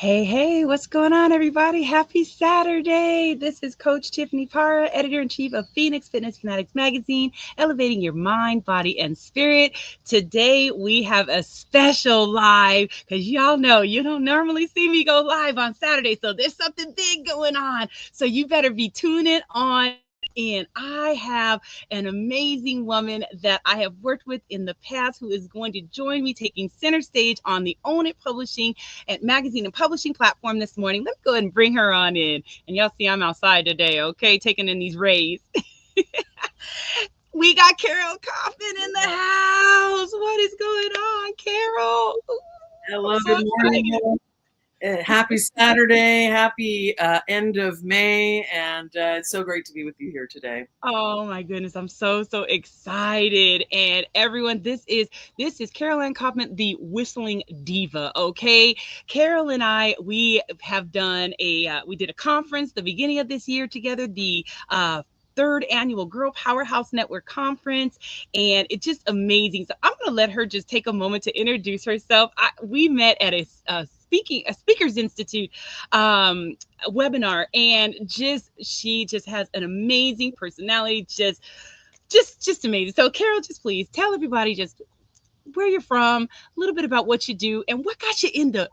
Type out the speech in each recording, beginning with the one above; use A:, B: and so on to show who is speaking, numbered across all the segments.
A: Hey, what's going on, everybody? Happy Saturday. This is Coach Tiffany Parra, editor-in-chief of Phoenix Fitness Fanatics magazine, elevating your mind, body, and spirit. Today, we have a special live because y'all know you don't normally see me go live on Saturday, so there's something big going on. So you better be tuning on in. I have an amazing woman that I have worked with in the past who is going to join me taking center stage on the Own It Publishing and magazine and publishing platform this morning. Let me go ahead and bring her on in. And y'all see I'm outside today, okay? Taking in these rays. We got Carole Kaufman in the house. What is going on, Carole? Ooh, I'm
B: Hello,
A: so
B: good
A: excited.
B: morning. Happy Saturday. Happy end of May. And it's so great to be with you here today.
A: Oh my goodness, I'm so excited. And everyone, this is Carole Anne Kaufman, the Whistling Diva. Okay. Carole and I, we did a conference the beginning of this year together, the third annual Girl Powerhouse Network Conference, and it's just amazing. So I'm going to let her just take a moment to introduce herself. We met at a speakers institute webinar, and she just has an amazing personality, just amazing. So Carole, just please tell everybody just where you're from, a little bit about what you do, and what got you into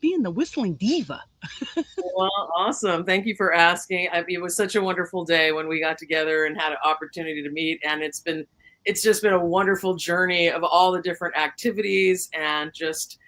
A: being the Whistling Diva.
B: Well, awesome. Thank you for asking. It was such a wonderful day when we got together and had an opportunity to meet. And it's just been a wonderful journey of all the different activities and just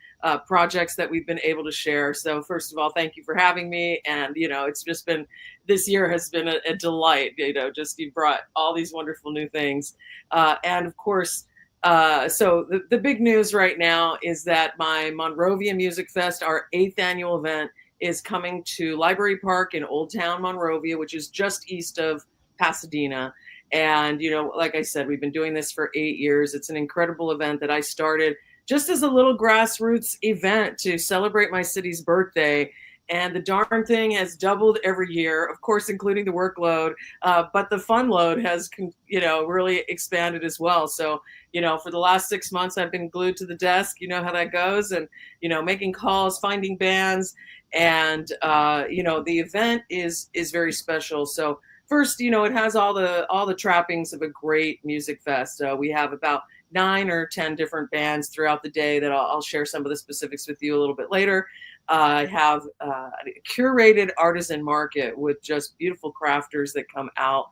B: projects that we've been able to share. So first of all, thank you for having me. And, it's just been, this year has been a delight, just you brought all these wonderful new things. And of course, so the big news right now is that my Monrovia Music Fest, our 8th annual event, is coming to Library Park in Old Town Monrovia, which is just east of Pasadena. And, like I said, we've been doing this for 8 years. It's an incredible event that I started just as a little grassroots event to celebrate my city's birthday. And the darn thing has doubled every year, of course, including the workload. But the fun load has, really expanded as well. So, for the last 6 months, I've been glued to the desk. You know how that goes. And, making calls, finding bands. And the event is very special. So first, it has all the trappings of a great music fest. So we have about 9 or 10 different bands throughout the day that I'll share some of the specifics with you a little bit later. I have a curated artisan market with just beautiful crafters that come out.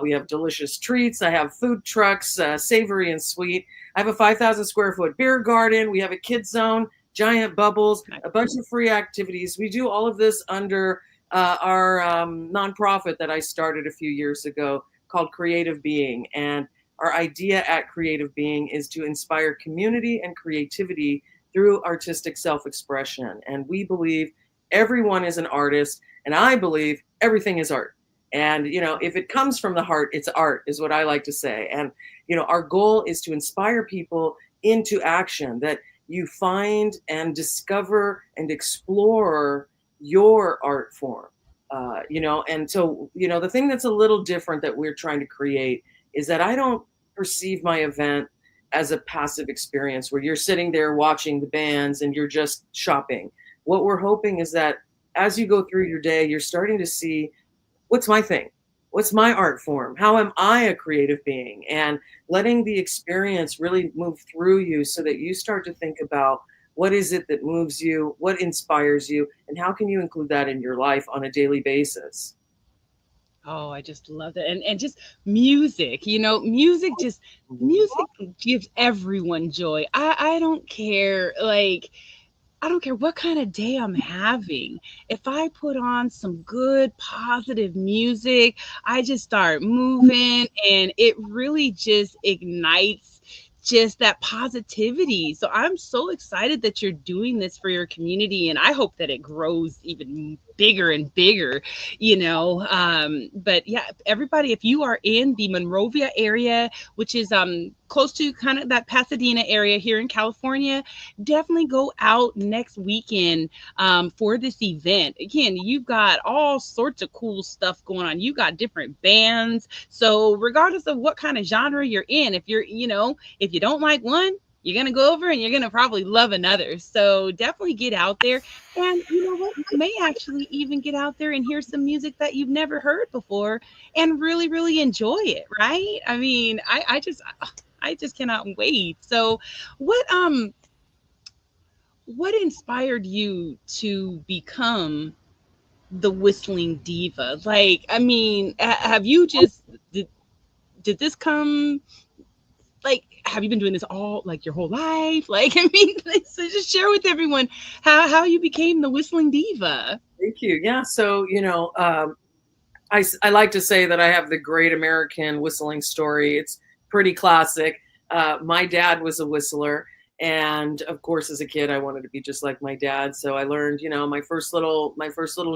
B: We have delicious treats. I have food trucks, savory and sweet. I have a 5,000 square foot beer garden. We have a kidzone, giant bubbles, a bunch of free activities. We do all of this under our nonprofit that I started a few years ago called Creative Being. And our idea at Creative Being is to inspire community and creativity through artistic self-expression. And we believe everyone is an artist, and I believe everything is art. And, if it comes from the heart, it's art, is what I like to say. And, our goal is to inspire people into action, that you find and discover and explore your art form. And so, the thing that's a little different that we're trying to create is that I don't perceive my event as a passive experience where you're sitting there watching the bands and you're just shopping. What we're hoping is that as you go through your day, you're starting to see, what's my thing? What's my art form? How am I a creative being? And letting the experience really move through you so that you start to think about what is it that moves you, what inspires you, and how can you include that in your life on a daily basis?
A: Oh, I just love it. And just music, music gives everyone joy. I don't care. Like, I don't care what kind of day I'm having. If I put on some good positive music, I just start moving, and it really just ignites just that positivity. So I'm so excited that you're doing this for your community, and I hope that it grows even bigger and bigger, but yeah, everybody, if you are in the Monrovia area, which is close to kind of that Pasadena area here in California, definitely go out next weekend for this event. Again, you've got all sorts of cool stuff going on. You got different bands. So regardless of what kind of genre you're in, if you don't like one, you're going to go over and you're going to probably love another. So definitely get out there. And you know what? You may actually even get out there and hear some music that you've never heard before and really, really enjoy it. Right. I mean, I just cannot wait. So what inspired you to become the Whistling Diva? Like, I mean, have you just did this come like have you been doing this all like your whole life? Like, I mean, so just share with everyone how you became the Whistling Diva.
B: Thank you. Yeah. So, I like to say that I have the great American whistling story. It's pretty classic. My dad was a whistler. And of course, as a kid, I wanted to be just like my dad. So I learned, my first little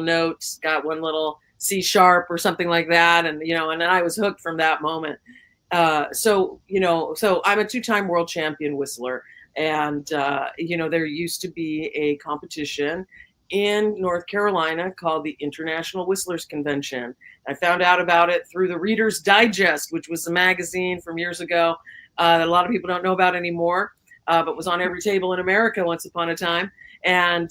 B: notes, got one little C sharp or something like that. And then I was hooked from that moment. So I'm a two-time world champion whistler. And, there used to be a competition in North Carolina called the International Whistlers Convention. I found out about it through the Reader's Digest, which was a magazine from years ago that a lot of people don't know about anymore, but was on every table in America once upon a time. And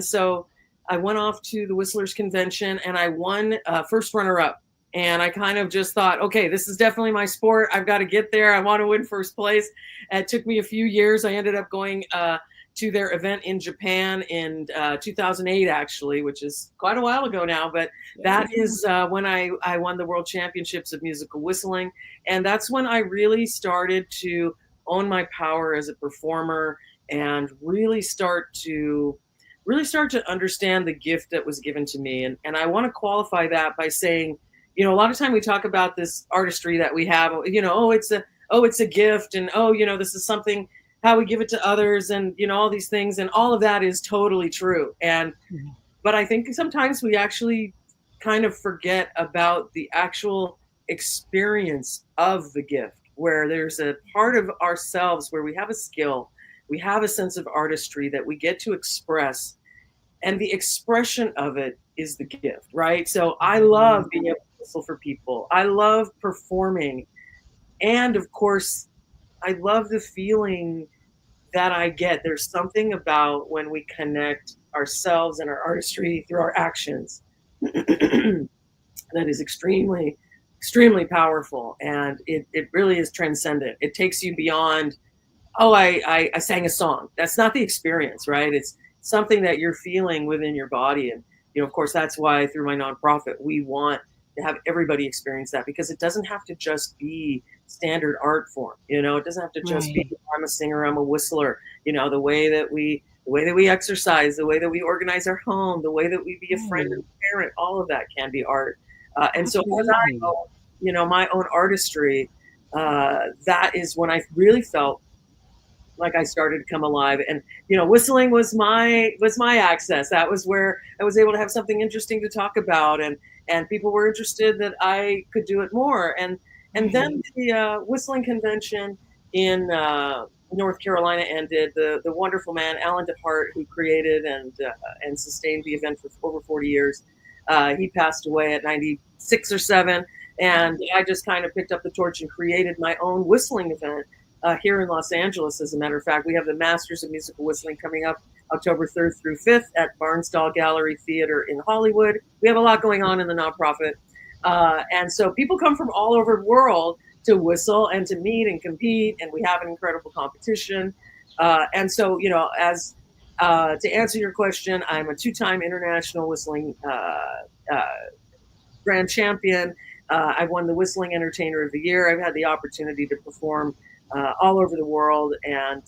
B: so I went off to the Whistlers Convention and I won first runner up. And I kind of just thought, okay, this is definitely my sport. I've got to get there. I want to win first place. It took me a few years. I ended up going to their event in Japan in 2008, actually, which is quite a while ago now. But that is when I won the World Championships of Musical Whistling. And that's when I really started to own my power as a performer and really start to understand the gift that was given to me. And I want to qualify that by saying, a lot of time we talk about this artistry that we have, it's a gift. And, this is something, how we give it to others and, all these things. And all of that is totally true. But I think sometimes we actually kind of forget about the actual experience of the gift, where there's a part of ourselves where we have a skill, we have a sense of artistry that we get to express. And the expression of it is the gift, right? So I love being able to whistle for people. I love performing. And of course, I love the feeling that I get. There's something about when we connect ourselves and our artistry through our actions that is extremely, extremely powerful. And it really is transcendent. It takes you beyond, I sang a song. That's not the experience, right? It's something that you're feeling within your body. And, of course, that's why through my nonprofit, we want to have everybody experience that, because it doesn't have to just be standard art form. It doesn't have to just be, I'm a singer, I'm a whistler. The way that we exercise, the way that we organize our home, the way that we be a friend and parent, all of that can be art. And so as I go, my own artistry, that is when I really felt like I started to come alive. And whistling was my access. That was where I was able to have something interesting to talk about, and people were interested that I could do it more. And then the whistling convention in North Carolina ended. The wonderful man Alan DeHart, who created and sustained the event for over 40 years, he passed away at 96 or 7, and I just kind of picked up the torch and created my own whistling event. Here in Los Angeles, as a matter of fact, we have the Masters of Musical Whistling coming up October 3rd through 5th at Barnstall Gallery Theater in Hollywood. We have a lot going on in the nonprofit. And so people come from all over the world to whistle and to meet and compete, and we have an incredible competition. And so, as to answer your question, I'm a two-time international whistling grand champion. I've won the Whistling Entertainer of the Year. I've had the opportunity to perform all over the world and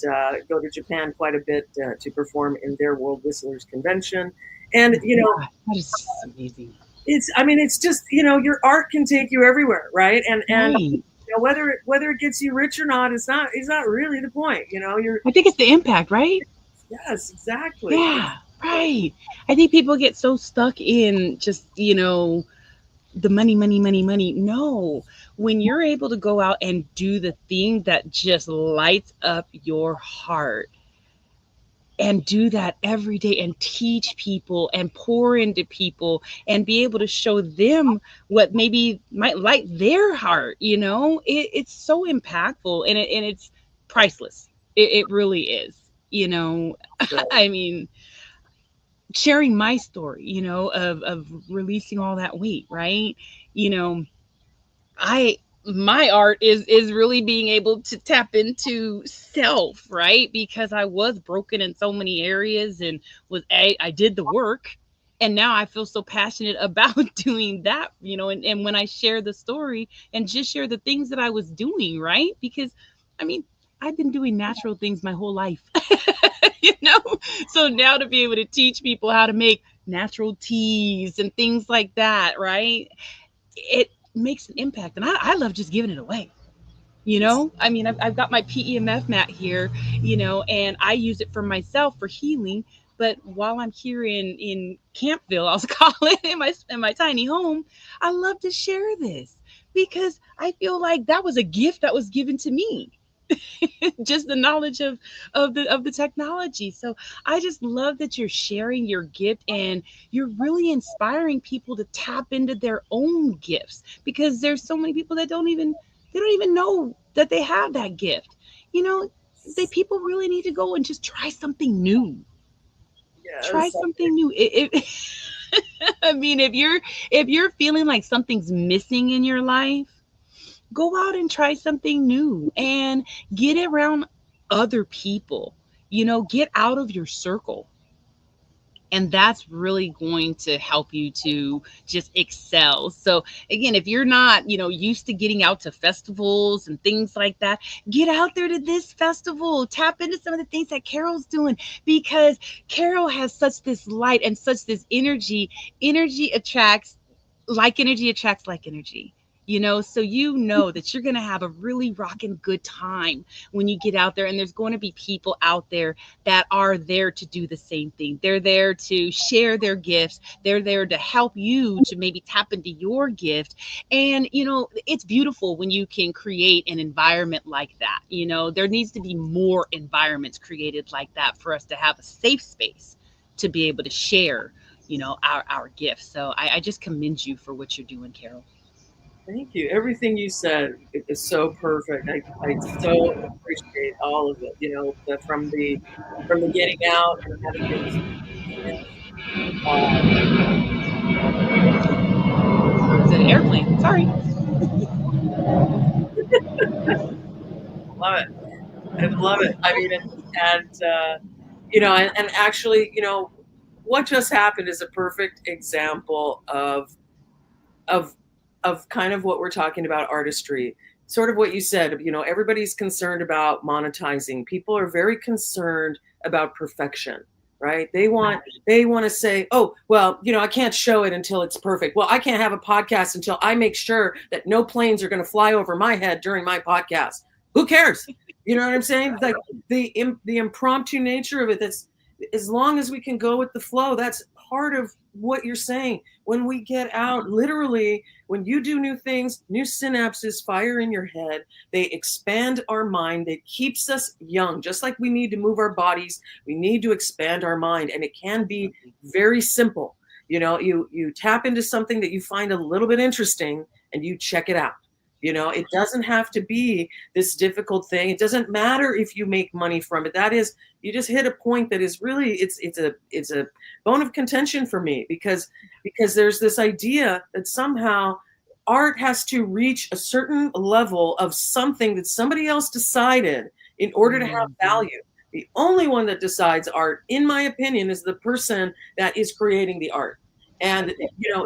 B: go to Japan quite a bit to perform in their World Whistlers Convention. And,
A: that is amazing.
B: It's just, your art can take you everywhere, right? And
A: Right.
B: whether it gets you rich or not, is not really the point.
A: I think it's the impact, right?
B: Yes, exactly.
A: Yeah, right. I think people get so stuck in just, the money, money, money, money. No, when you're able to go out and do the thing that just lights up your heart and do that every day and teach people and pour into people and be able to show them what maybe might light their heart, it's so impactful and it's priceless. It really is.
B: So,
A: I mean, sharing my story, of releasing all that weight, right? You know, I my art is really being able to tap into self, right? Because I was broken in so many areas and I did the work, and now I feel so passionate about doing that, and when I share the story and just share the things that I was doing, right? Because I mean, I've been doing natural things my whole life. you know so now to be able to teach people how to make natural teas and things like that, right? It makes an impact, and I love just giving it away. I mean, I've got my PEMF mat here, and I use it for myself for healing. But while I'm here in Campville, I'll call it, in my tiny home, I love to share this because I feel like that was a gift that was given to me. Just the knowledge of the technology. So I just love that you're sharing your gift, and you're really inspiring people to tap into their own gifts, because there's so many people that they don't even know that they have that gift. You know, they people really need to go and just try something new. Try
B: yes.
A: something new. I mean, if you're feeling like something's missing in your life, go out and try something new and get around other people. Get out of your circle. And that's really going to help you to just excel. So again, if you're not, used to getting out to festivals and things like that, get out there to this festival. Tap into some of the things that Carole's doing, because Carole has such this light and such this energy. Energy attracts Energy attracts like energy. So that you're going to have a really rocking good time when you get out there, and there's going to be people out there that are there to do the same thing. They're there to share their gifts. They're there to help you to maybe tap into your gift. And it's beautiful when you can create an environment like that. There needs to be more environments created like that for us to have a safe space to be able to share our gifts. So I just commend you for what you're doing, Carole.
B: Thank you. Everything you said is so perfect. I so appreciate all of it. From the getting out and having your experience. Uh,
A: It's an airplane. Sorry.
B: love it. I love it. I mean, and actually, what just happened is a perfect example of of kind of what we're talking about, artistry. Sort of what you said, everybody's concerned about monetizing. People are very concerned about perfection, right? They want to say, oh, well, I can't show it until it's perfect. Well, I can't have a podcast until I make sure that no planes are going to fly over my head during my podcast. Who cares? You know what I'm saying? Like the impromptu nature of it. That's, as long as we can go with the flow, that's part of what you're saying. When we get out, literally, when you do new things, new synapses fire in your head. They expand our mind. It keeps us young. Just like we need to move our bodies, we need to expand our mind. And it can be very simple. You tap into something that you find a little bit interesting and you check it out. It doesn't have to be this difficult thing. It doesn't matter if you make money from it. That is, you just hit a point that is really, it's a bone of contention for me, because there's this idea that somehow art has to reach a certain level of something that somebody else decided in order to have
A: Mhm.
B: value. The only one that decides art, in my opinion, is the person that is creating the art. And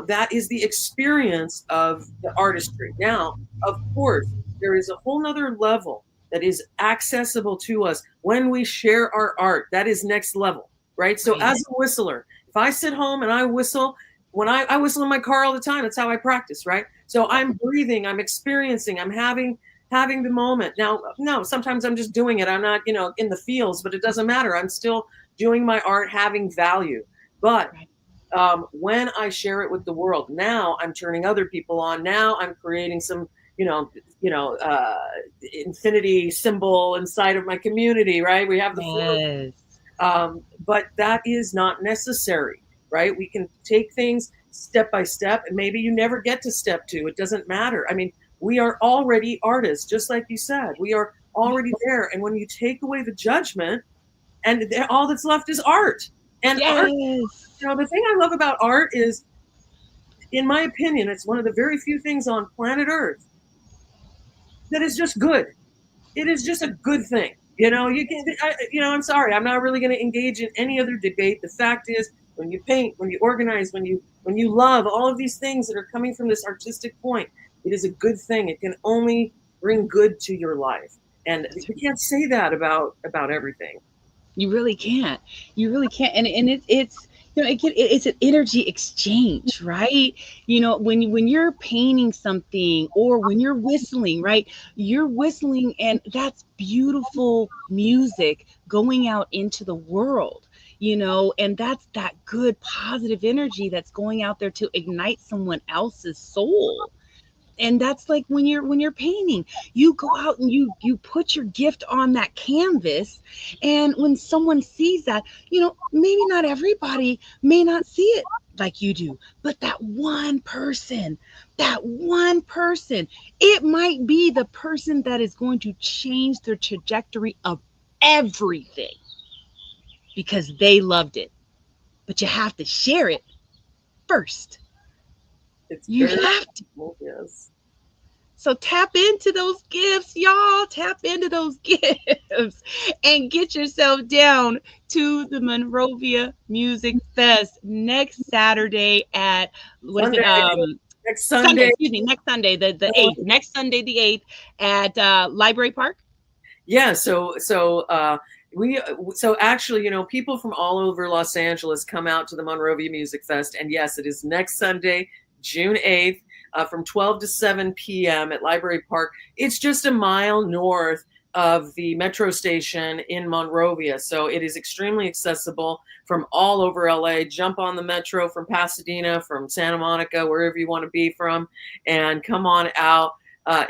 B: that is the experience of the artistry. Now, of course, there is a whole nother level that is accessible to us when we share our art. That is next level, right? So
A: Right.
B: as a whistler, if I sit home and I whistle, when I whistle in my car all the time, that's how I practice, right? So I'm breathing, I'm experiencing, I'm having the moment. Now, no, sometimes I'm just doing it. I'm not, in the fields, but it doesn't matter. I'm still doing my art, having value. But
A: Right.
B: when I share it with the world, now I'm turning other people on. Now I'm creating some, you know, you know, uh, infinity symbol inside of my community, right? We have the flow,
A: Yes.
B: but that is not necessary, right? We can take things step by step, and maybe you never get to step two. It doesn't matter. I mean, we are already artists, just like you said. We are already there. And when you take away the judgment, and all that's left is art. And art,
A: Yes.
B: the thing I love about art is, in my opinion, it's one of the very few things on planet Earth that is just good. It is just a good thing. You can, I'm sorry, I'm not really going to engage in any other debate. The fact is, when you paint, when you organize, when you love all of these things that are coming from this artistic point, it is a good thing. It can only bring good to your life, and
A: That's
B: we can't say that about everything.
A: You really can't. You really can't. And it's it's an energy exchange, right? When you're painting something or when you're whistling, right? You're whistling, and that's beautiful music going out into the world. And that's that good positive energy that's going out there to ignite someone else's soul. And that's like when you're painting, you go out and you put your gift on that canvas. And when someone sees that, maybe not everybody may not see it like you do, but that one person, it might be the person that is going to change the trajectory of everything because they loved it. But you have to share it first.
B: It's
A: You
B: very
A: have to.
B: cool, yes.
A: So tap into those gifts, y'all. Tap into those gifts and get yourself down to the Monrovia Music Fest next Saturday at, what is it?
B: Sunday, next
A: Sunday,
B: Sunday.
A: excuse me, next Sunday, the 8th. Next Sunday, the 8th at Library Park.
B: Yeah, so actually, people from all over Los Angeles come out to the Monrovia Music Fest, and yes, it is next Sunday, June 8th, from 12 to 7 p.m. at Library Park. It's just a mile north of the metro station in Monrovia, so it is extremely accessible from all over LA. Jump on the metro from Pasadena, from Santa Monica, wherever you want to be from, and come on out.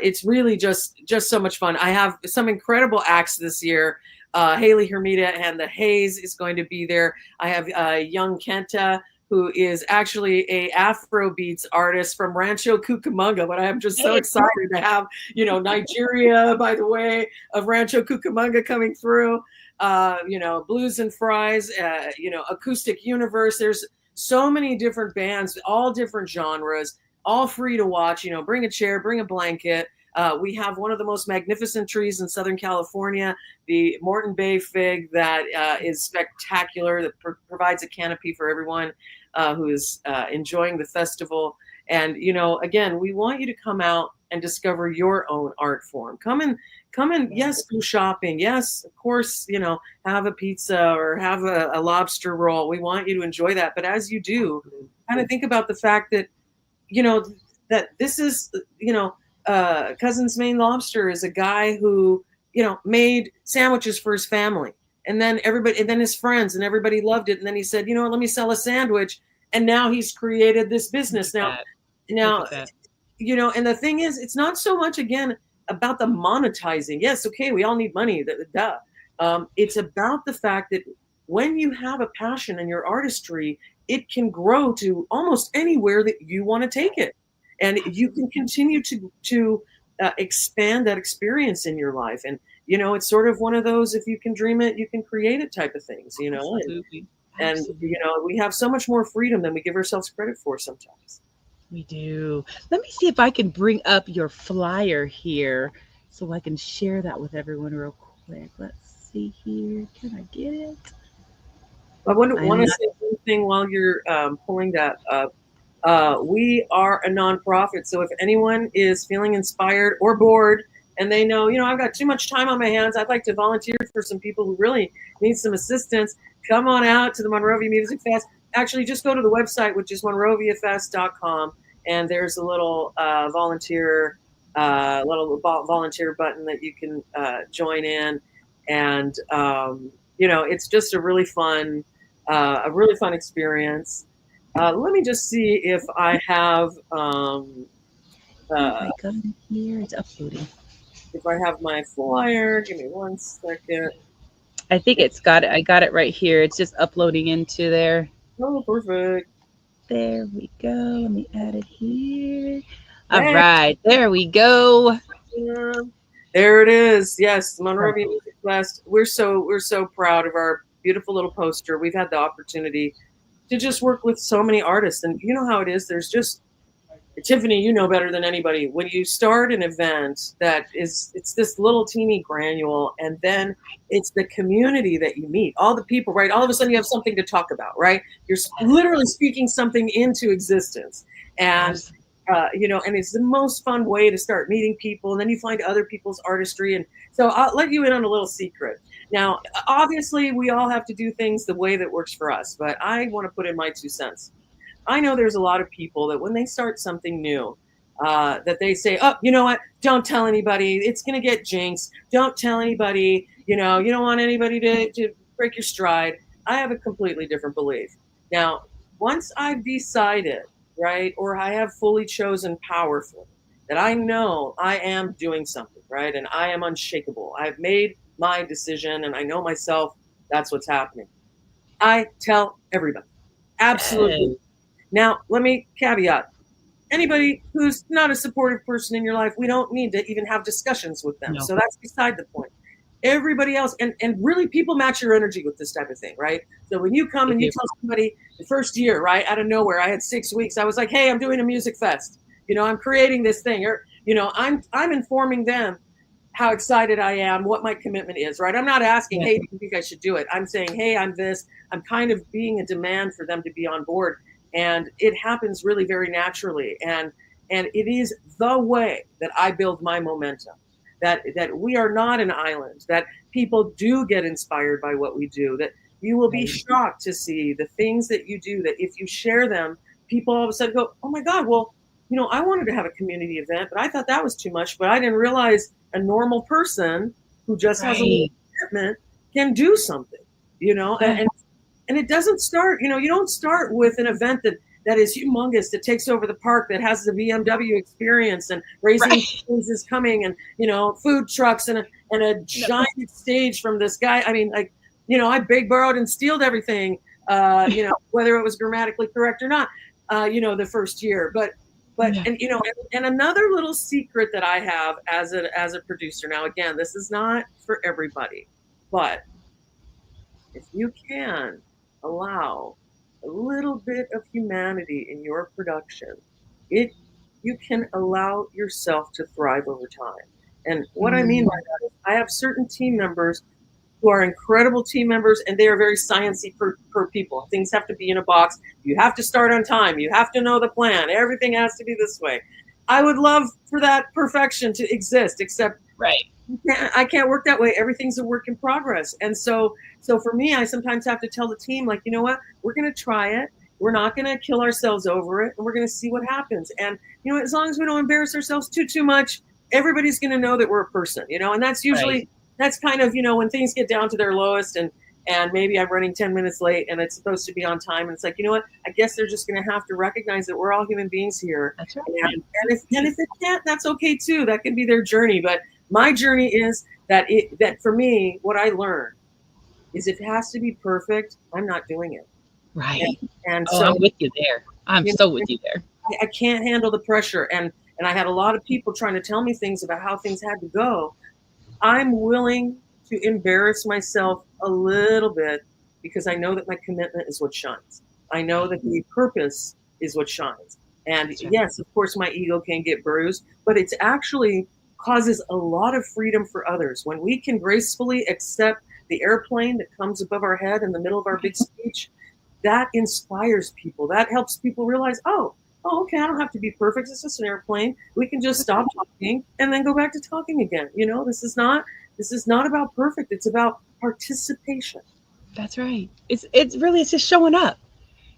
B: It's really just so much fun. I have some incredible acts this year. Haley Hermida and the Haze is going to be there. I have young Kenta, who is actually a Afro beats artist from Rancho Cucamonga. But I am just so
A: Hey,
B: excited to have, Nigeria, by the way, of Rancho Cucamonga coming through. Blues and Fries, Acoustic Universe. There's so many different bands, all different genres, all free to watch. Bring a chair, bring a blanket. We have one of the most magnificent trees in Southern California, the Morton Bay fig, that is spectacular, that provides a canopy for everyone who is enjoying the festival. And, again, we want you to come out and discover your own art form. Come and, yes, go shopping. Yes, of course, have a pizza or have a lobster roll. We want you to enjoy that. But as you do, kind of think about the fact that, that this is, Cousin's Maine Lobster is a guy who, made sandwiches for his family, and then everybody, and then his friends, and everybody loved it. And then he said, let me sell a sandwich. And now he's created this
A: look
B: business.
A: at
B: Now,
A: that. Look
B: now,
A: at that.
B: and the thing is, it's not so much, again, about the monetizing. Yes, okay, we all need money. Duh. It's about the fact that when you have a passion in your artistry, it can grow to almost anywhere that you want to take it, and you can continue to expand that experience in your life. And it's sort of one of those, if you can dream it, you can create it type of things.
A: Absolutely.
B: And
A: Absolutely.
B: we have so much more freedom than we give ourselves credit for sometimes.
A: We do. Let me see if I can bring up your flyer here so I can share that with everyone real quick. Let's see here. Can I get it?
B: I want
A: I'm
B: to
A: not.
B: say one thing while you're pulling that up. We are a nonprofit, so if anyone is feeling inspired or bored, and they know, I've got too much time on my hands, I'd like to volunteer for some people who really need some assistance, come on out to the Monrovia Music Fest. Actually, just go to the website, which is monroviafest.com, and there's a little volunteer button that you can join in. And it's just a really fun experience. Let me just see if I have
A: If
B: uh,
A: I go in here, it's uploading.
B: my flyer. Give me one second.
A: I think it's got it. I got it right here. It's just uploading into there.
B: Oh, perfect.
A: There we go. Let me add it here. All
B: Hey,
A: right. There we go.
B: yeah. There it is. Yes, Monrovia Music Fest. We're so proud of our beautiful little poster. We've had the opportunity to just work with so many artists, and you know how it is. There's just Tiffany, you know better than anybody. When you start an event that is, it's this little teeny granule, and then it's the community that you meet, all the people, right? All of a sudden you have something to talk about, right? You're literally speaking something into existence. And,
A: Absolutely.
B: and it's the most fun way to start meeting people. And then you find other people's artistry. And so I'll let you in on a little secret. Now, obviously, we all have to do things the way that works for us, but I want to put in my 2 cents. I know there's a lot of people that when they start something new, that they say, "Oh, you know what? Don't tell anybody. It's going to get jinxed. Don't tell anybody. You don't want anybody to break your stride." I have a completely different belief. Now, once I've decided, right, or I have fully chosen powerfully that I know I am doing something, right, and I am unshakable. I've made my decision, and I know myself. That's what's happening. I tell everybody. Absolutely.
A: Yes.
B: Now, let me caveat anybody who's not a supportive person in your life, we don't need to even have discussions with them.
A: No.
B: So that's beside the point. Everybody else, and really people match your energy with this type of thing, right? So when you come
A: They
B: and you
A: do.
B: tell somebody the first year, right, out of nowhere, I had 6 weeks, I was like, hey, I'm doing a music fest. I'm creating this thing, or, I'm informing them how excited I am, what my commitment is, right? I'm not asking,
A: Yeah.
B: hey, do you think I should do it? I'm saying, hey, I'm this. I'm kind of being a demand for them to be on board. And it happens really very naturally. And it is the way that I build my momentum. That we are not an island, that people do get inspired by what we do, that you will be
A: Right.
B: shocked to see the things that you do, that if you share them, people all of a sudden go, oh my God, well, I wanted to have a community event, but I thought that was too much. But I didn't realize a normal person who just has a little
A: Right.
B: commitment can do something,
A: Yeah.
B: and it doesn't start, you don't start with an event that is humongous, that takes over the park, that has the BMW experience and raising
A: Right.
B: Cane's is coming, and food trucks and a
A: No.
B: giant stage from this guy. I mean, like, I big borrowed and stealed everything, whether it was grammatically correct or not, the first year. But
A: Yeah.
B: and another little secret that I have as a producer. Now, again, this is not for everybody, but if you can allow a little bit of humanity in your production, it you can allow yourself to thrive over time. And what I mean by
A: Mm,
B: that is I have certain team members who are incredible team members, and they are very sciencey per people. Things have to be in a box. You have to start on time. You have to know the plan. Everything has to be this way. I would love for that perfection to exist, except
A: right.
B: I can't work that way. Everything's a work in progress. And so for me, I sometimes have to tell the team, like, you know what, we're going to try it. We're not going to kill ourselves over it, and we're going to see what happens. And as long as we don't embarrass ourselves too much, everybody's going to know that we're a person. And that's
A: Right.
B: usually that's kind of when things get down to their lowest, and maybe I'm running 10 minutes late and it's supposed to be on time, and it's like, you know what, I guess they're just going to have to recognize that we're all human beings here.
A: That's right.
B: And if it can't, that's okay too. That can be their journey. But my journey is that for me, what I learned is if it has to be perfect, I'm not doing it.
A: Right.
B: And
A: Oh,
B: so
A: I'm with you there. I'm
B: you
A: so
B: know,
A: with you there.
B: I can't handle the pressure. And I had a lot of people trying to tell me things about how things had to go. I'm willing to embarrass myself a little bit because I know that my commitment is what shines. I know
A: Right.
B: that the purpose is what shines. And
A: That's right.
B: yes, of course, my ego can get bruised, but it's actually causes a lot of freedom for others. When we can gracefully accept the airplane that comes above our head in the middle of our big speech, that inspires people. That helps people realize, oh, okay, I don't have to be perfect. It's just an airplane. We can just
A: That's
B: stop
A: right.
B: talking and then go back to talking again. This is not about perfect. It's about participation.
A: That's right. It's just showing up.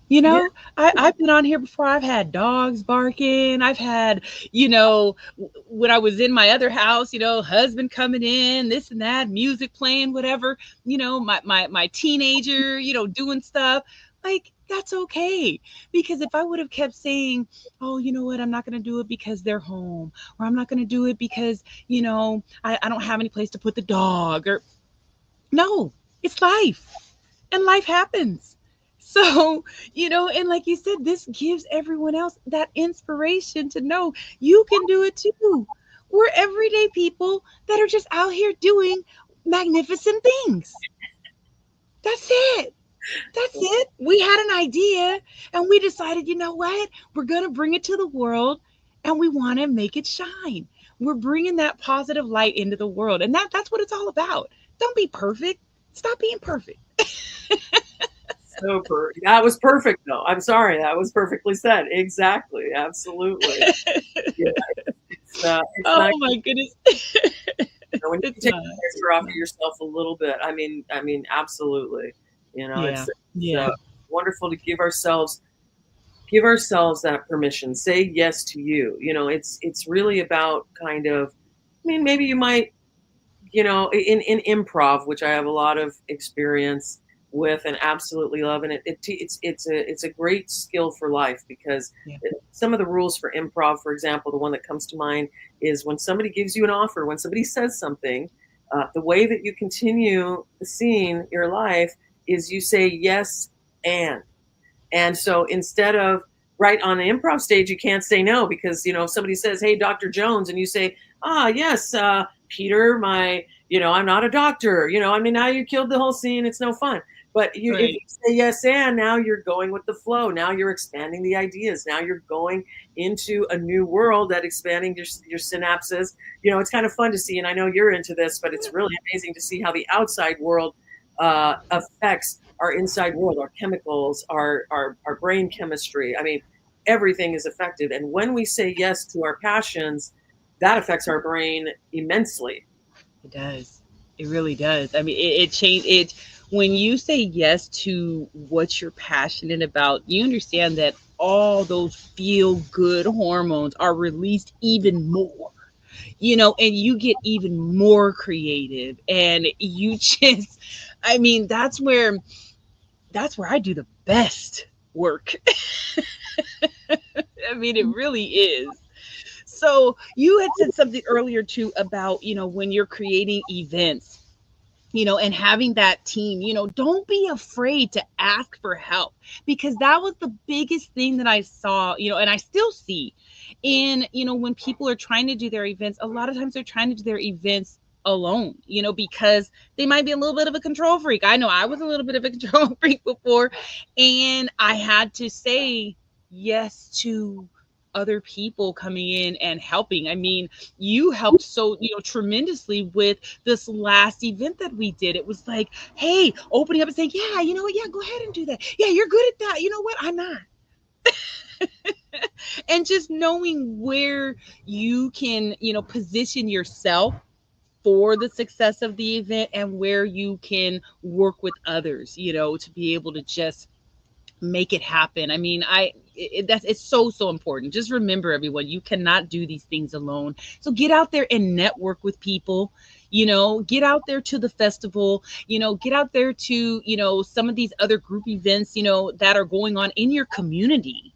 A: You
B: Yeah,
A: know, I've been on here before. I've had dogs barking. I've had, when I was in my other house, husband coming in, this and that, music playing, whatever, my teenager, doing stuff. Like, that's okay. Because if I would have kept saying, oh, you know what, I'm not going to do it because they're home, or I'm not going to do it because, I don't have any place to put the dog, or no, it's life and life happens. So, and like you said, this gives everyone else that inspiration to know you can do it too. We're everyday people that are just out here doing magnificent things. That's it. That's it. We had an idea and we decided, you know what? We're going to bring it to the world and we want to make it shine. We're bringing that positive light into the world. And that's what it's all about. Don't be perfect. Stop being perfect.
B: That was perfect, though. I'm sorry, that was perfectly said. Exactly, absolutely. Yeah, it's
A: Oh
B: not.
A: my goodness.
B: When you
A: It's
B: take
A: not.
B: the pressure
A: It's
B: off of
A: not.
B: yourself a little bit, I mean, absolutely.
A: Yeah.
B: It's
A: Yeah.
B: wonderful to give ourselves that permission. Say yes to you. It's really about kind of. I mean, maybe you might in improv, which I have a lot of experience with and absolutely love, and it's a great skill for life because
A: Yeah.
B: some of the rules for improv, for example, the one that comes to mind is when somebody gives you an offer, when somebody says something, the way that you continue the scene, your life, is you say yes and so instead of right on the improv stage, you can't say no because if somebody says, "Hey, Dr. Jones," and you say, "Ah, yes, Peter, I'm not a doctor." I mean, now you killed the whole scene. It's no fun. But if you
A: Right.
B: say yes, and now you're going with the flow. Now you're expanding the ideas. Now you're going into a new world that expanding your synapses. It's kind of fun to see, and I know you're into this, but it's really amazing to see how the outside world affects our inside world, our chemicals, our brain chemistry. I mean, everything is affected. And when we say yes to our passions, that affects our brain immensely.
A: It does. It really does. I mean, it change it when you say yes to what you're passionate about. You understand that all those feel good hormones are released even more. And you get even more creative, and you just, I mean, that's where I do the best work. I mean, it really is. So you had said something earlier too about, when you're creating events, and having that team, don't be afraid to ask for help, because that was the biggest thing that I saw, and I still see in, when people are trying to do their events. A lot of times they're trying to do their events alone, because they might be a little bit of a control freak. I know I was a little bit of a control freak before, and I had to say yes to other people coming in and helping. I mean, you helped so, tremendously with this last event that we did. It was like, hey, opening up and saying, yeah, you know what? Yeah, go ahead and do that. Yeah, you're good at that. You know what? I'm not. And just knowing where you can, position yourself for the success of the event, and where you can work with others, to be able to just make it happen. I mean, that's it's so important. Just remember, everyone, you cannot do these things alone. So get out there and network with people. Get out there to the festival. Get out there to some of these other group events. That are going on in your community,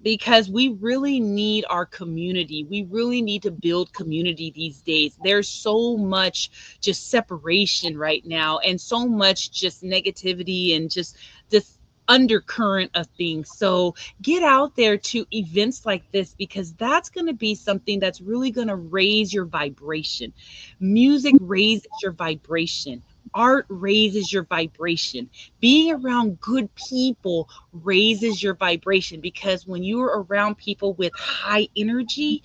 A: because we really need our community. We really need to build community these days. There's so much just separation right now, and so much just negativity, and just this undercurrent of things. So get out there to events like this, because that's going to be something that's really going to raise your vibration. Music raises your vibration. Art raises your vibration. Being around good people raises your vibration, because when you're around people with high energy,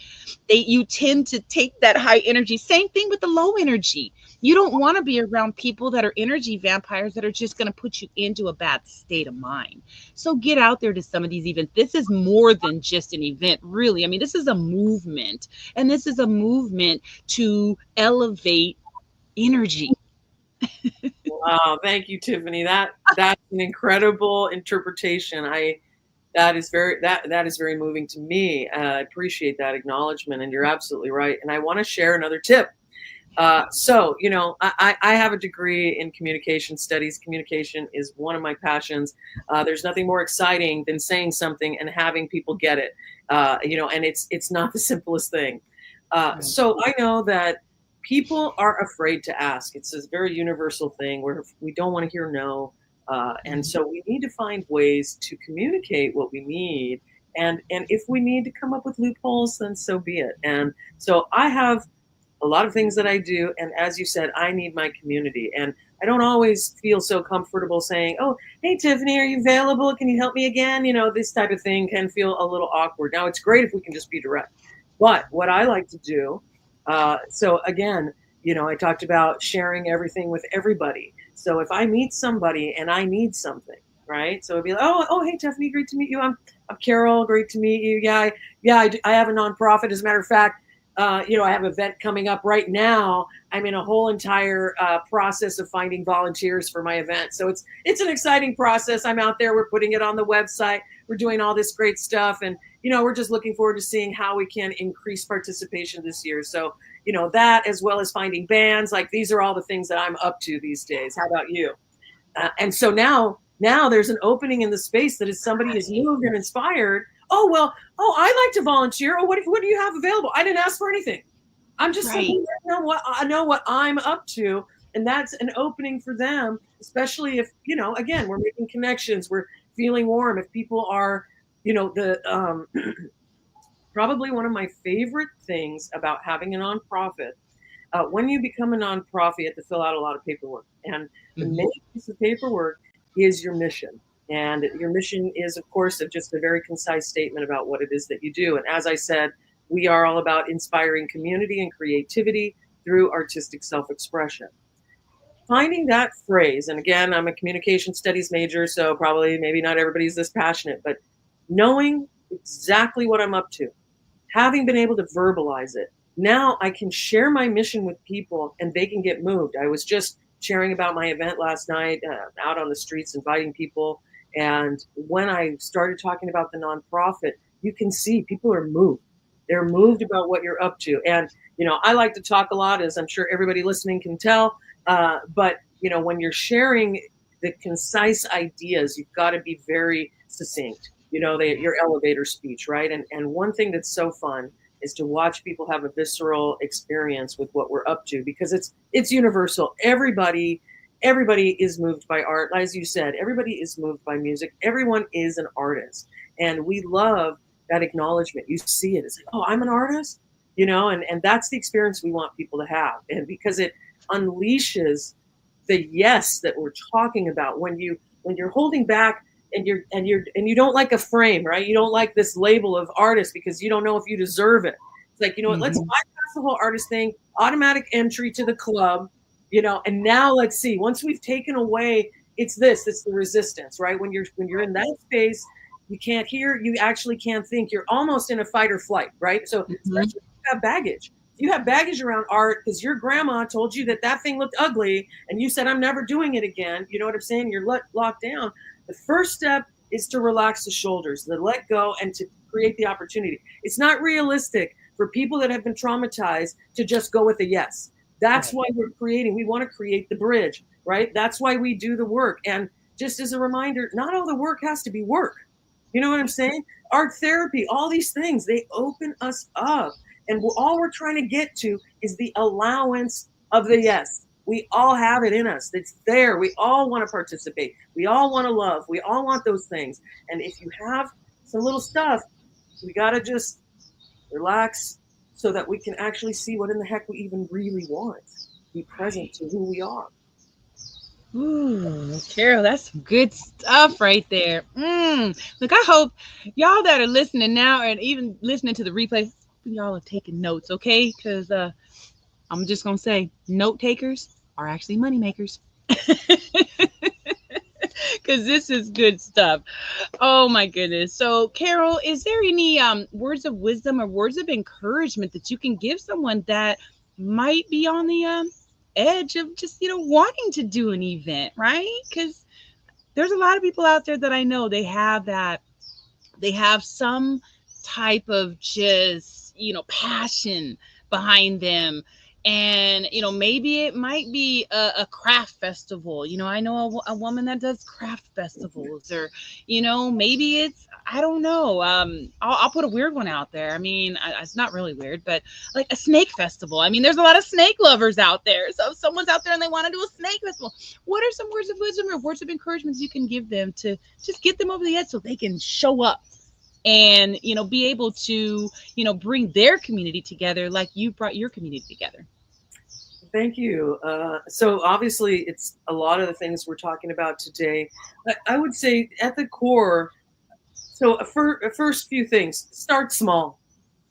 A: you tend to take that high energy. Same thing with the low energy. You don't want to be around people that are energy vampires, that are just going to put you into a bad state of mind. So get out there to some of these events. This is more than just an event, really. I mean, this is a movement, and this is a movement to elevate energy.
B: Wow, thank you, Tiffany. That's an incredible interpretation. I that is very moving to me. I appreciate that acknowledgement, and you're absolutely right. And I want to share another tip. So, I have a degree in communication studies. Communication is one of my passions. There's nothing more exciting than saying something and having people get it. And it's not the simplest thing.
A: Right.
B: So I know that people are afraid to ask. It's this very universal thing where we don't want to hear no. And
A: Mhm.
B: so we need to find ways to communicate what we need And if we need to come up with loopholes, then so be it. And so I have a lot of things that I do. And as you said, I need my community. And I don't always feel so comfortable saying, oh, hey, Tiffany, are you available? Can you help me again? This type of thing can feel a little awkward. Now, it's great if we can just be direct. But what I like to do, so again, I talked about sharing everything with everybody. So if I meet somebody and I need something, right? So it'd be like, oh, hey, Tiffany, great to meet you. I'm Carole, great to meet you. I have a nonprofit. As a matter of fact, I have an event coming up right now. I'm in a whole entire process of finding volunteers for my event. So it's an exciting process. I'm out there. We're putting it on the website. We're doing all this great stuff. And, we're just looking forward to seeing how we can increase participation this year. So, that as well as finding bands, like these are all the things that I'm up to these days. How about you? And so now there's an opening in the space that if somebody is moved and inspired, I like to volunteer. Oh, what do you have available? I didn't ask for anything. I'm just
A: Right.
B: saying, I know what I'm up to. And that's an opening for them, especially if, again, we're making connections, we're feeling warm. If people are, the probably one of my favorite things about having a nonprofit, when you become a nonprofit, you have to fill out a lot of paperwork. And the
A: Mhm.
B: main piece of paperwork is your mission. And your mission is, of course, just a very concise statement about what it is that you do. And as I said, we are all about inspiring community and creativity through artistic self expression. Finding that phrase, and again, I'm a communication studies major, so probably maybe not everybody's this passionate, but knowing exactly what I'm up to, having been able to verbalize it, now I can share my mission with people and they can get moved. I was just sharing about my event last night, out on the streets, inviting people. And when I started talking about the nonprofit, you can see people are moved. They're moved about what you're up to. And, I like to talk a lot, as I'm sure everybody listening can tell. But, when you're sharing the concise ideas, you've got to be very succinct. Your elevator speech, right? And one thing that's so fun is to watch people have a visceral experience with what we're up to, because it's universal. Everybody is moved by art. As you said, everybody is moved by music. Everyone is an artist. And we love that acknowledgement. You see it. It's like, oh, I'm an artist, and that's the experience we want people to have. And because it unleashes the yes that we're talking about, when you're holding back and you don't like a frame, right? You don't like this label of artist because you don't know if you deserve it. It's like, what, let's
A: Mhm.
B: bypass the whole artist thing, automatic entry to the club, and now let's see. Once we've taken away, it's the resistance, right? When you're in that space, you can't hear, you actually can't think. You're almost in a fight or flight, right? So
A: Mhm.
B: especially if you have baggage. You have baggage around art because your grandma told you that thing looked ugly and you said, I'm never doing it again. You know what I'm saying? You're locked down. The first step is to relax the shoulders, to let go and to create the opportunity. It's not realistic for people that have been traumatized to just go with a yes. That's
A: Right.
B: why we want to create the bridge, right? That's why we do the work. And just as a reminder, not all the work has to be work. You know what I'm saying? Art therapy, all these things, they open us up. And all we're trying to get to is the allowance of the yes. We all have it in us. It's there. We all want to participate. We all want to love. We all want those things. And if you have some little stuff, we got to just relax so that we can actually see what in the heck we even really want. Be present
A: Right.
B: to who we are.
A: Ooh, Carol, that's some good stuff right there. Look, I hope y'all that are listening now and even listening to the replay, y'all are taking notes, okay? Because I'm just gonna say, note takers are actually money makers. Because this is good stuff. Oh my goodness. So, Carol, is there any words of wisdom or words of encouragement that you can give someone that might be on the edge of just wanting to do an event, right? Because there's a lot of people out there that I know they have some type of just passion behind them, and maybe it might be a craft festival. I know a woman that does craft festivals, or maybe it's, I don't know. I'll put a weird one out there. I mean, it's not really weird, but like a snake festival. I mean, there's a lot of snake lovers out there. So if someone's out there and they want to do a snake festival, what are some words of wisdom or words of encouragement you can give them to just get them over the edge so they can show up? and be able to bring their community together like you brought your community together.
B: Thank you. So obviously, it's a lot of the things we're talking about today. I would say at the core, so a first few things, start small,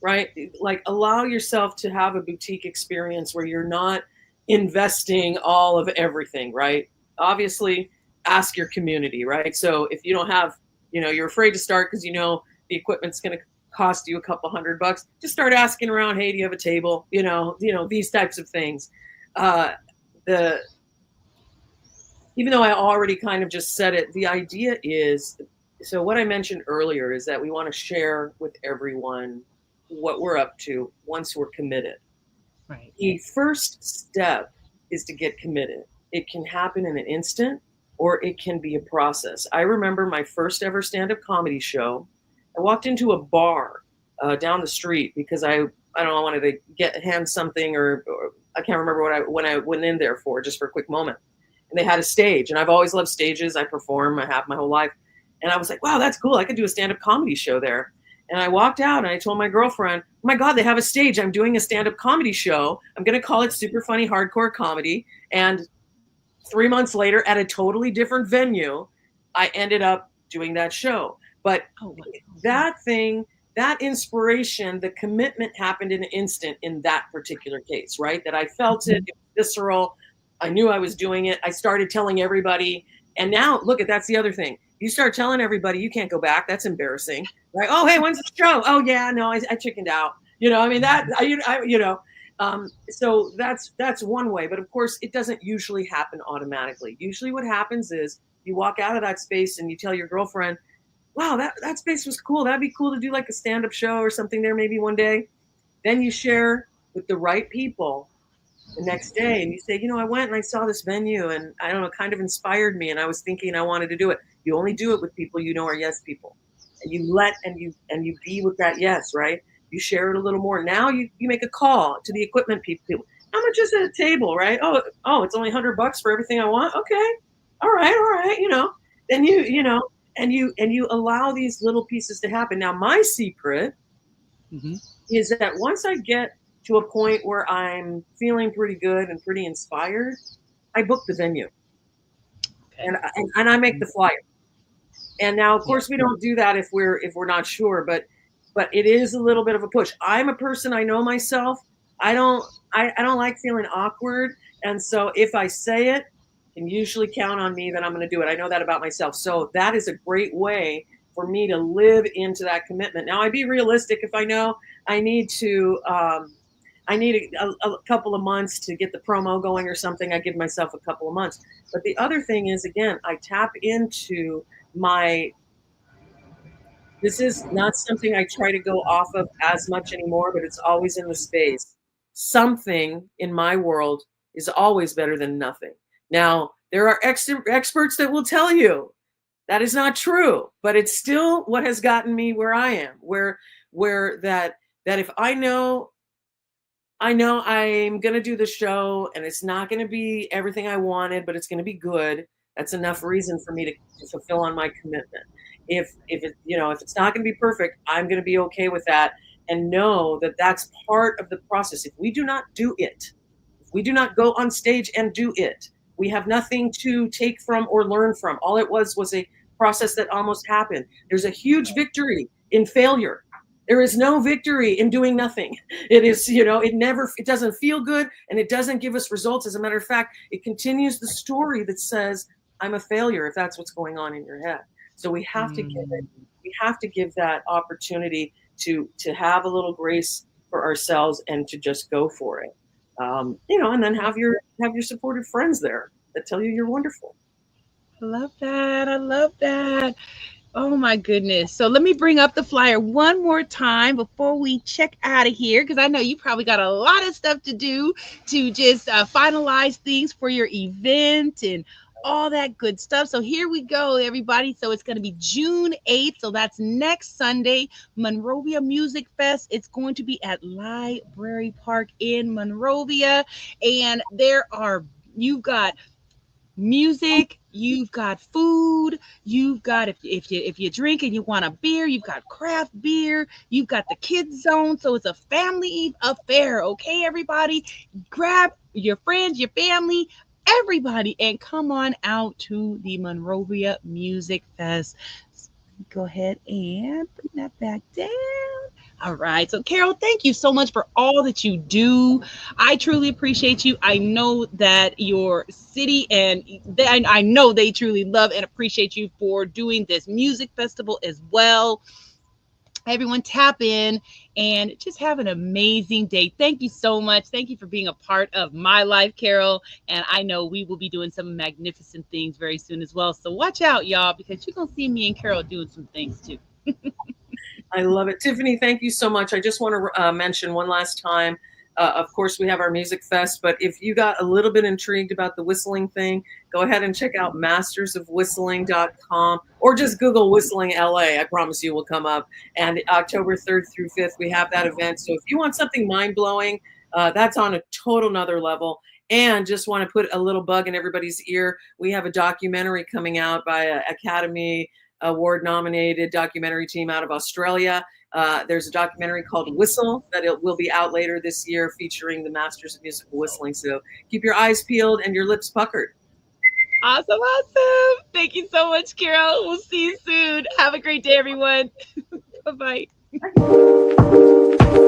B: right? Like allow yourself to have a boutique experience where you're not investing all of everything, right? Obviously, ask your community, right? So if you don't have, you're afraid to start because the equipment's going to cost you a couple $100, just start asking around, hey, do you have a table? These types of things. Uh, the Even though I already kind of just said it, the idea is, so what I mentioned earlier is that we want to share with everyone what we're up to once we're committed.
A: Right.
B: The first step is to get committed. It can happen in an instant or it can be a process. I remember my first ever stand-up comedy show. I walked into a bar down the street because I don't know, I wanted to hand something, or I can't remember when I went in there for, just for a quick moment. And they had a stage, and I've always loved stages. I perform, I have my whole life. And I was like, wow, that's cool. I could do a stand-up comedy show there. And I walked out and I told my girlfriend, oh my God, they have a stage. I'm doing a stand-up comedy show. I'm going to call it Super Funny Hardcore Comedy. And 3 months later, at a totally different venue, I ended up doing that show. But
A: Oh, wow.
B: that thing, that inspiration, the commitment happened in an instant in that particular case, right? That I felt it, it was visceral. I knew I was doing it. I started telling everybody. And now, look, that's the other thing. You start telling everybody, you can't go back. That's embarrassing. Like, oh, hey, when's the show? Oh, yeah, no, I chickened out. I mean, so that's one way. But of course, it doesn't usually happen automatically. Usually what happens is you walk out of that space and you tell your girlfriend, wow, that space was cool. That'd be cool to do like a stand-up show or something there maybe one day. Then you share with the right people the next day and you say, I went and I saw this venue and I don't know, kind of inspired me and I was thinking I wanted to do it. You only do it with people are yes people. And you be with that yes, right? You share it a little more. Now you make a call to the equipment people. How much is at a table, right? Oh, it's only $100 for everything I want. Okay. All right, Then you allow these little pieces to happen. Now my secret
A: Mm-hmm.
B: is that once I get to a point where I'm feeling pretty good and pretty inspired, I book the venue
A: Okay.
B: and I make the flyer. And now, of
A: Yeah.
B: course, we don't do that if we're not sure, but it is a little bit of a push. I'm a person, I know myself. I don't like feeling awkward, and so if I say it, you can usually count on me that I'm going to do it. I know that about myself. So that is a great way for me to live into that commitment. Now, I'd be realistic if I know I need to. I need a couple of months to get the promo going or something. I give myself a couple of months. But the other thing is, again, I tap into my, this is not something I try to go off of as much anymore, but it's always in the space. Something in my world is always better than nothing. Now, there are experts that will tell you that is not true, but it's still what has gotten me where I am, where that if I know I'm going to do the show and it's not going to be everything I wanted, but it's going to be good. That's enough reason for me to fulfill on my commitment. If it's not going to be perfect, I'm going to be okay with that and know that that's part of the process. If we do not do it, if we do not go on stage and do it, we have nothing to take from or learn from. All it was a process that almost happened. There's a huge victory in failure. There is no victory in doing nothing. It is, it doesn't feel good and it doesn't give us results. As a matter of fact, it continues the story that says, I'm a failure if that's what's going on in your head. So
A: Mm.
B: we have to give that opportunity to have a little grace for ourselves and to just go for it. And then have your supportive friends there that tell you you're wonderful.
A: I love that. I love that. Oh my goodness. So let me bring up the flyer one more time before we check out of here because I know you probably got a lot of stuff to do to just finalize things for your event and all that good stuff. So here we go, everybody. So it's going to be June 8th. So that's next Sunday, Monrovia Music Fest. It's going to be at Library Park in Monrovia. And you've got music, you've got food, you've got if you drink and you want a beer, you've got craft beer, you've got the kids zone, so it's a family affair. Okay, everybody, grab your friends, your family, everybody, and come on out to the Monrovia Music Fest. Go ahead and bring that back down. All right. So, Carole, thank you so much for all that you do. I truly appreciate you. I know that your city and I know they truly love and appreciate you for doing this music festival as well. Everyone, tap in and just have an amazing day. Thank you so much. Thank you for being a part of my life, Carole. And I know we will be doing some magnificent things very soon as well. So watch out, y'all, because you're going to see me and Carole doing some things too.
B: I love it. Tiffany, thank you so much. I just want to mention one last time. Of course, we have our music fest, but if you got a little bit intrigued about the whistling thing, go ahead and check out mastersofwhistling.com or just Google Whistling LA. I promise you will come up. And October 3rd through 5th, we have that event. So if you want something mind blowing, that's on a total nother level. And just want to put a little bug in everybody's ear. We have a documentary coming out by Academy Award nominated documentary team out of Australia. There's a documentary called Whistle that it will be out later this year featuring the masters of musical whistling. So keep your eyes peeled and your lips puckered.
A: Awesome, awesome. Thank you so much, Carole. We'll see you soon. Have a great day, everyone. Bye bye.